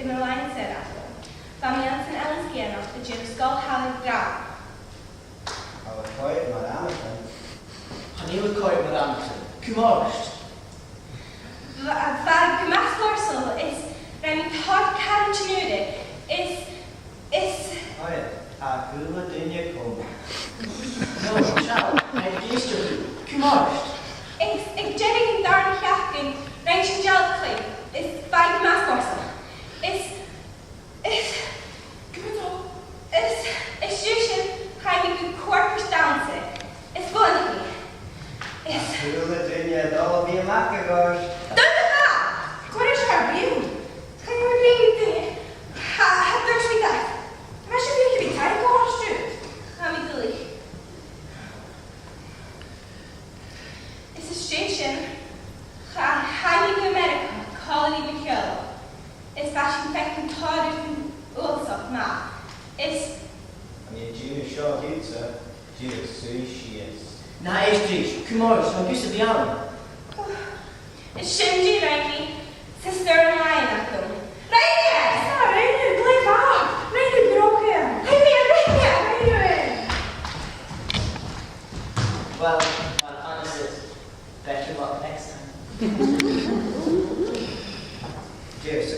in the line said after. Samhraidh and Sgitheanach the Sgoil Shamhraidh Dhràma. I would call it Madame. And he would call it Madame. Cumarist. Fag Gmas Morsel is Remy Todd Karen Tuilleadh is Tuilleadh come. No, child, I used to Cumarist. Ik Jenny Diardaoin Chiachkin Rachel Gheibhear is Fag Gmas Morsel is Jushin Jaime Corpus Dancer is Sgoile is Tuilleadh all be a macagor. What is her view? Can you repeat the have there's me that? I should be tired go on street. I'm Italy. It's a station. Highly America, colony Gheibhear. It's fashion factory Todd and also now. It's And you do short Iuchar, do sushi is. Na is Drish, Cumarist, no use of the army. It's Shinji Ranky, sister and Eilean. Right sorry, play off. Right broken. Right. Well, honestly, better luck next time. Cheers,